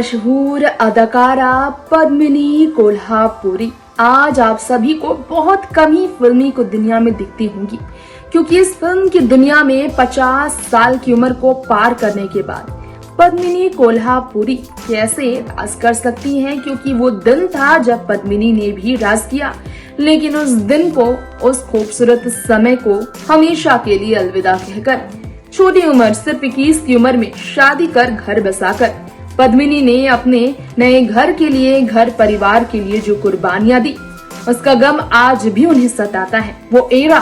मशहूर अदाकारा पद्मिनी कोल्हापुरी आज आप सभी को बहुत कम ही फिल्मी को दुनिया में दिखती होंगी, क्योंकि इस फिल्म की दुनिया में 50 साल की उम्र को पार करने के बाद पद्मिनी कोल्हापुरी कैसे राज कर सकती हैं, क्योंकि वो दिन था जब पद्मिनी ने भी राज किया, लेकिन उस दिन को, उस खूबसूरत समय को हमेशा के लिए अलविदा कहकर छोटी उम्र सिर्फ 21 की उम्र में शादी कर घर बसाकर पद्मिनी ने अपने नए घर के लिए, घर परिवार के लिए जो कुर्बानियां दी, उसका गम आज भी उन्हें सताता है। वो एरा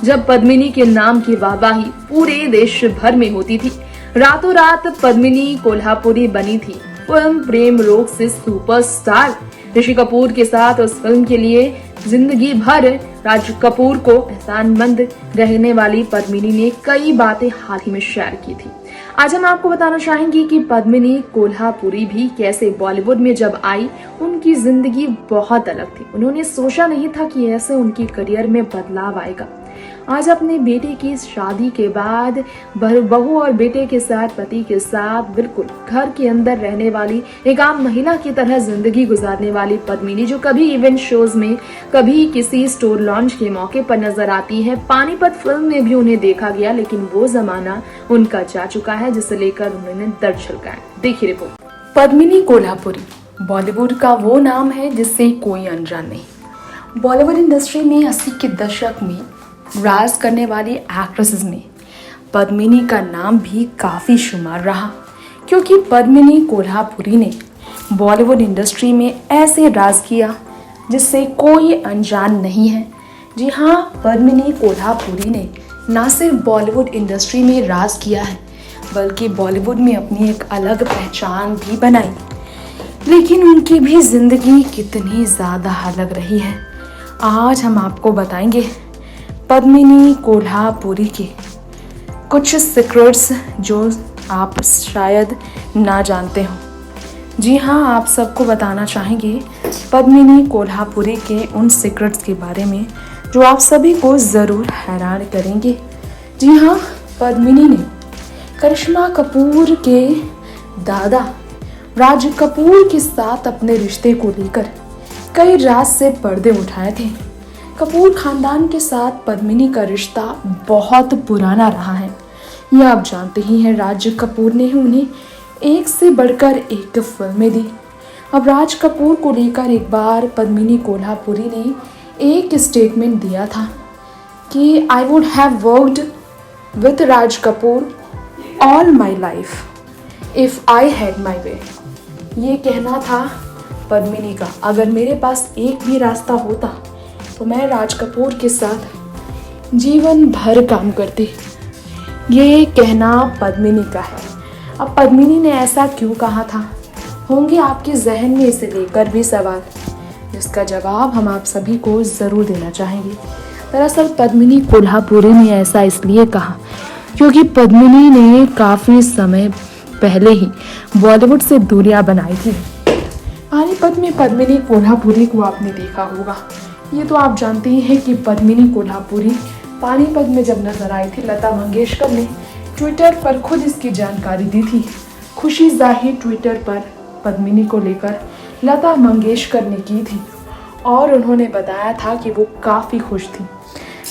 जब पद्मिनी के नाम की वाहवाही पूरे देश भर में होती थी। रातों रात पद्मिनी कोल्हापुरी बनी थी फिल्म प्रेम रोग से सुपरस्टार। ऋषि कपूर के साथ उस फिल्म के लिए जिंदगी भर राज कपूर को एहसानमंद रहने वाली पद्मिनी ने कई बातें हाल ही में शेयर की थी। आज हम आपको बताना चाहेंगे कि पद्मिनी कोल्हापुरी भी कैसे बॉलीवुड में जब आई, उनकी जिंदगी बहुत अलग थी। उन्होंने सोचा नहीं था कि ऐसे उनकी करियर में बदलाव आएगा। आज अपने बेटे की शादी के बाद बहू और बेटे के साथ, पति के साथ बिल्कुल घर के अंदर रहने वाली एक आम महिला की तरह जिंदगी गुजारने वाली पद्मिनी, जो कभी इवेंट शोज में, कभी किसी स्टोर लॉन्च के मौके पर नजर आती है। पानीपत फिल्म में भी उन्हें देखा गया, लेकिन वो जमाना उनका जा चुका है, जिसे लेकर उन्होंने दर्द छलकाया। देखिए रिपोर्ट। पद्मिनी कोल्हापुरी बॉलीवुड का वो नाम है जिससे कोई अनजान नहीं। बॉलीवुड इंडस्ट्री में 80 के दशक में राज करने वाली एक्ट्रेसेस में पद्मिनी का नाम भी काफ़ी शुमार रहा, क्योंकि पद्मिनी कोल्हापुरी ने बॉलीवुड इंडस्ट्री में ऐसे राज किया जिससे कोई अनजान नहीं है। जी हाँ, पद्मिनी कोल्हापुरी ने ना सिर्फ बॉलीवुड इंडस्ट्री में राज किया है, बल्कि बॉलीवुड में अपनी एक अलग पहचान भी बनाई। लेकिन उनकी भी ज़िंदगी कितनी ज़्यादा अलग रही है, आज हम आपको बताएंगे पद्मिनी कोल्हापुरी के कुछ सीक्रेट्स जो आप शायद ना जानते हो। जी हाँ, आप सबको बताना चाहेंगे पद्मिनी कोल्हापुरी के उन सीक्रेट्स के बारे में जो आप सभी को ज़रूर हैरान करेंगे। जी हाँ, पद्मिनी ने करिश्मा कपूर के दादा राज कपूर के साथ अपने रिश्ते को लेकर कई राज से पर्दे उठाए थे। कपूर खानदान के साथ पद्मिनी का रिश्ता बहुत पुराना रहा है, यह आप जानते ही हैं। राज कपूर ने उन्हें एक से बढ़कर एक फिल्में दी। अब राज कपूर को लेकर एक बार पद्मिनी कोल्हापुरी ने एक स्टेटमेंट दिया था कि I would have worked with Raj Kapoor all my life if I had my way. ये कहना था पद्मिनी का, अगर मेरे पास एक भी रास्ता होता तो मैं राज कपूर के साथ जीवन भर काम करती। ये कहना पद्मिनी का है। अब पद्मिनी ने ऐसा क्यों कहा था, होंगे आपके जहन में इसे लेकर भी सवाल, जिसका जवाब हम आप सभी को ज़रूर देना चाहेंगे। दरअसल पद्मिनी कोल्हापुरी ने ऐसा इसलिए कहा क्योंकि पद्मिनी ने काफ़ी समय पहले ही बॉलीवुड से दूरियां बनाई थी। पानीपत में पद्मिनी कोल्हापुरी को आपने देखा होगा। ये तो आप जानते ही हैं कि पद्मिनी कोल्हापुरी पानीपत में जब नजर आई थी, लता मंगेशकर ने ट्विटर पर खुद इसकी जानकारी दी थी। खुशी जाहिर ट्विटर पर पद्मिनी को लेकर लता मंगेशकर ने की थी और उन्होंने बताया था कि वो काफ़ी खुश थी।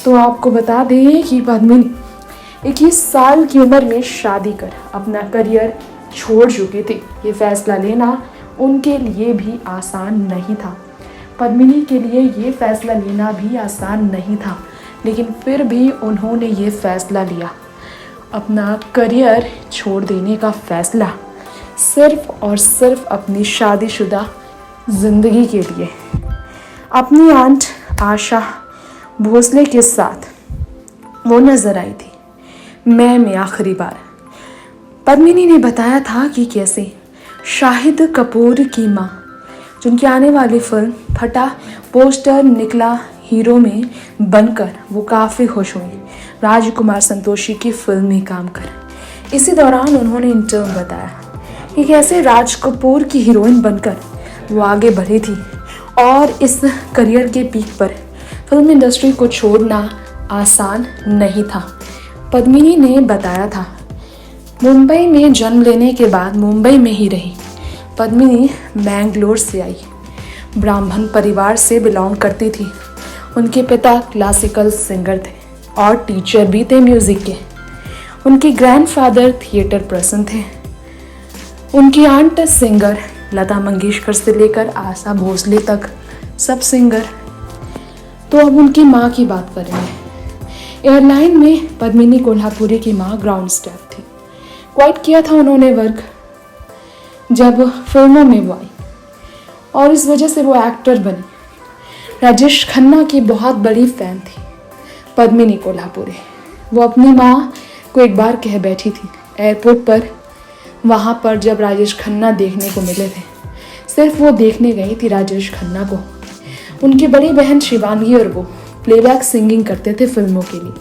तो आपको बता दें कि पद्मिनी 21 साल की उम्र में शादी कर अपना करियर छोड़ चुके थे। ये फैसला लेना उनके लिए भी आसान नहीं था। पद्मिनी के लिए ये फैसला लेना भी आसान नहीं था, लेकिन फिर भी उन्होंने ये फैसला लिया, अपना करियर छोड़ देने का फैसला, सिर्फ और सिर्फ अपनी शादीशुदा ज़िंदगी के लिए। अपनी आंट आशा भोसले के साथ वो नज़र आई थी मैं में आखिरी बार। पद्मिनी ने बताया था कि कैसे शाहिद कपूर की माँ, जिनकी आने वाली फिल्म फटा पोस्टर निकला हीरो में बनकर वो काफ़ी खुश हुई राजकुमार संतोषी की फिल्म में काम कर। इसी दौरान उन्होंने इंटरव्यू में बताया कि कैसे राज कपूर की हीरोइन बनकर वो आगे बढ़ी थी और इस करियर के पीक पर फिल्म इंडस्ट्री को छोड़ना आसान नहीं था। पद्मिनी ने बताया था, मुंबई में जन्म लेने के बाद मुंबई में ही रही, पद्मिनी मैंगलोर से आई, ब्राह्मण परिवार से बिलोंग करती थी। उनके पिता क्लासिकल सिंगर थे और टीचर भी थे म्यूज़िक के। उनके ग्रैंडफादर थिएटर पर्सन थे। उनकी आंट सिंगर, लता मंगेशकर से लेकर आशा भोसले तक सब सिंगर। तो अब उनकी माँ की बात करेंगे। एयरलाइन में पद्मिनी कोल्हापुरी की माँ ग्राउंड स्टाफ थी। क्वाइट किया था उन्होंने वर्क जब फिल्मों में वो आई और इस वजह से वो एक्टर बनी। राजेश खन्ना की बहुत बड़ी फैन थी पद्मिनी कोल्हापुरी। वो अपनी माँ को एक बार कह बैठी थी एयरपोर्ट पर, वहाँ पर जब राजेश खन्ना देखने को मिले थे। सिर्फ वो देखने गई थी राजेश खन्ना को। उनकी बड़ी बहन शिवांगी और वो प्लेबैक सिंगिंग करते थे फिल्मों के लिए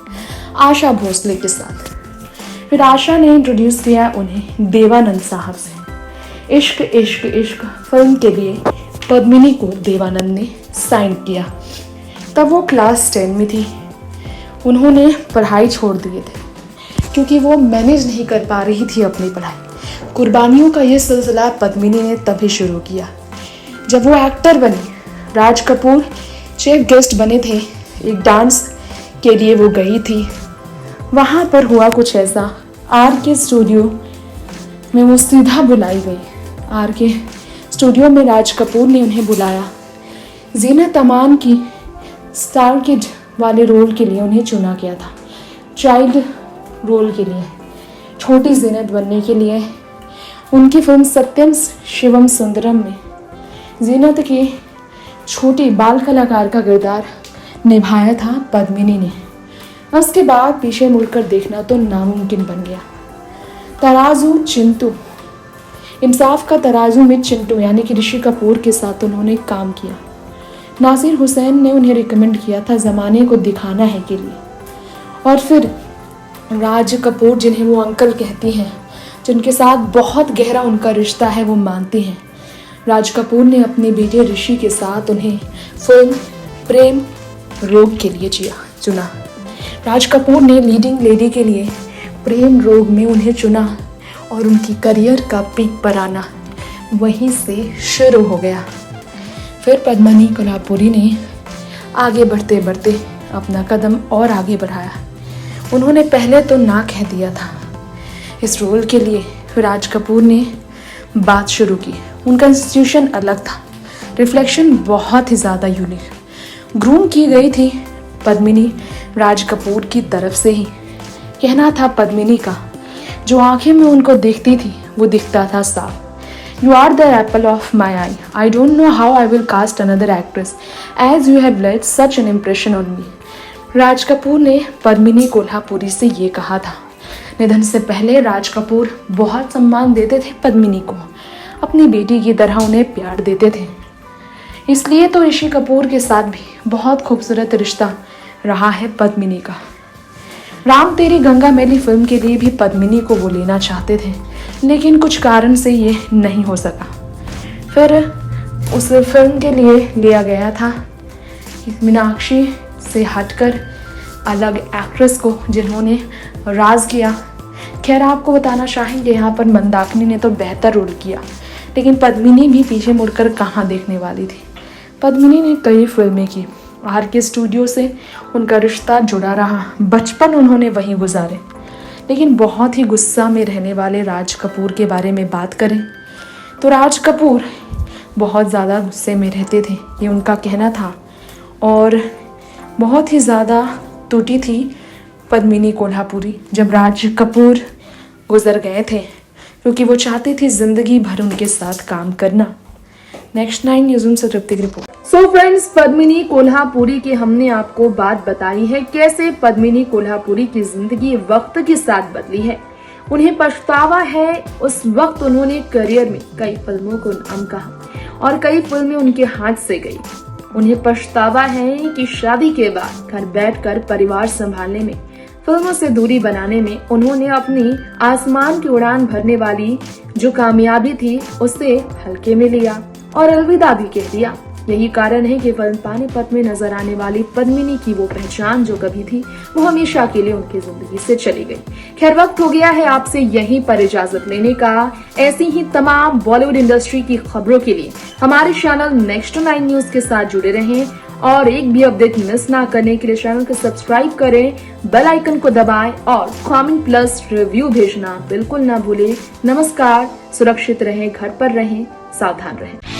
आशा भोसले के साथ। फिर आशा ने इंट्रोड्यूस किया उन्हें देवानंद साहब से। इश्क इश्क इश्क फिल्म के लिए पद्मिनी को देवानंद ने साइन किया। तब वो क्लास 10 में थी। उन्होंने पढ़ाई छोड़ दिए थे क्योंकि वो मैनेज नहीं कर पा रही थी अपनी पढ़ाई। कुर्बानियों का ये सिलसिला पद्मिनी ने तभी शुरू किया जब वो एक्टर बनी। राज कपूर चीफ गेस्ट बने थे। एक डांस के लिए वो गई थी। वहाँ पर हुआ कुछ ऐसा, आर के स्टूडियो में वो सीधा बुलाई गई। आर के स्टूडियो में राज कपूर ने उन्हें बुलाया। जीनत अमान की स्टार किड वाले रोल के लिए उन्हें चुना गया था, चाइल्ड रोल के लिए, छोटी जीनत बनने के लिए। उनकी फिल्म सत्यम शिवम सुंदरम में जीनत की छोटी बाल कलाकार का किरदार निभाया था पद्मिनी ने। उसके बाद पीछे मुड़कर देखना तो नामुमकिन बन गया। तराजू चिंटू, इंसाफ का तराजू में चिंटू यानी कि ऋषि कपूर के साथ उन्होंने काम किया। नासिर हुसैन ने उन्हें रिकमेंड किया था ज़माने को दिखाना है के लिए। और फिर राज कपूर, जिन्हें वो अंकल कहती हैं, जिनके साथ बहुत गहरा उनका रिश्ता है, वो मानती हैं। राज कपूर ने अपने बेटे ऋषि के साथ उन्हें फिल्म प्रेम रोग के लिए चुना। राज कपूर ने लीडिंग लेडी के लिए प्रेम रोग में उन्हें चुना और उनकी करियर का पीक पर आना वहीं से शुरू हो गया। फिर पद्मिनी कोल्हापुरी ने आगे बढ़ते बढ़ते अपना कदम और आगे बढ़ाया। उन्होंने पहले तो ना कह दिया था इस रोल के लिए। फिर राज कपूर ने बात शुरू की। उनका इंस्टीट्यूशन अलग था, रिफ्लेक्शन बहुत ही ज़्यादा यूनिक। ग्रूम की गई थी पद्मिनी राज कपूर की तरफ से ही। कहना था पद्मिनी का, जो आंखें में उनको दिखती थी वो दिखता था साफ। You are the apple of my eye. I don't know how I will cast another actress as you have let such an impression on me. Raj Kapoor ने पद्मिनी कोल्हापुरी से ये कहा था। निधन से पहले राज कपूर बहुत सम्मान देते थे पद्मिनी को, अपनी बेटी की तरह उन्हें प्यार देते थे। इसलिए तो ऋषि कपूर के साथ भी बहुत खूबसूरत रिश्ता रहा है पद्मिनी का। राम तेरी गंगा मैली फिल्म के लिए भी पद्मिनी को वो लेना चाहते थे, लेकिन कुछ कारण से ये नहीं हो सका। फिर उस फिल्म के लिए लिया गया था मीनाक्षी से हटकर अलग एक्ट्रेस को, जिन्होंने राज किया। खैर आपको बताना चाहेंगे यहाँ पर मंदाकिनी ने तो बेहतर रोल किया, लेकिन पद्मिनी भी पीछे मुड़कर कहाँ देखने वाली थी। पद्मिनी ने कई फिल्में की। आर के स्टूडियो से उनका रिश्ता जुड़ा रहा। बचपन उन्होंने वहीं गुजारे। लेकिन बहुत ही गुस्सा में रहने वाले राज कपूर के बारे में बात करें तो राज कपूर बहुत ज़्यादा गुस्से में रहते थे, ये उनका कहना था। और बहुत ही ज़्यादा टूटी थी पद्मिनी कोल्हापुरी जब राज कपूर गुजर गए थे, क्योंकि वो चाहती थी ज़िंदगी भर उनके साथ काम करना। नेक्स्ट 9 न्यूज़ से तृप्ति की report. So friends, Padmini Kolhapuri की हमने आपको बात बताई है कैसे पद्मिनी कोल्हापुरी की जिंदगी वक्त के साथ बदली है। उन्हें पछतावा है उस वक्त उन्होंने करियर में कई फिल्मों को नाम कहा और कई फिल्में उनके हाथ से गई। उन्हें पछतावा है कि शादी के बाद घर बैठकर परिवार संभालने में, फिल्मों से दूरी बनाने में उन्होंने अपनी आसमान की उड़ान भरने वाली जो कामयाबी थी उसे हल्के में लिया और अलविदा भी कह दिया। यही कारण है कि फिल्म पानीपत में नजर आने वाली पद्मिनी की वो पहचान जो कभी थी वो हमेशा के लिए उनकी जिंदगी से चली गई। खैर, वक्त हो गया है आपसे यहीं पर इजाजत लेने का। ऐसी ही तमाम बॉलीवुड इंडस्ट्री की खबरों के लिए हमारे चैनल नेक्स्ट 9 न्यूज के साथ जुड़े रहें और एक भी अपडेट मिस ना करने के लिए चैनल को सब्सक्राइब करें, बेल आइकन को दबाएं और कमेंट प्लस रिव्यू भेजना बिल्कुल ना भूलें। नमस्कार, सुरक्षित रहें, घर पर रहें, सावधान रहें।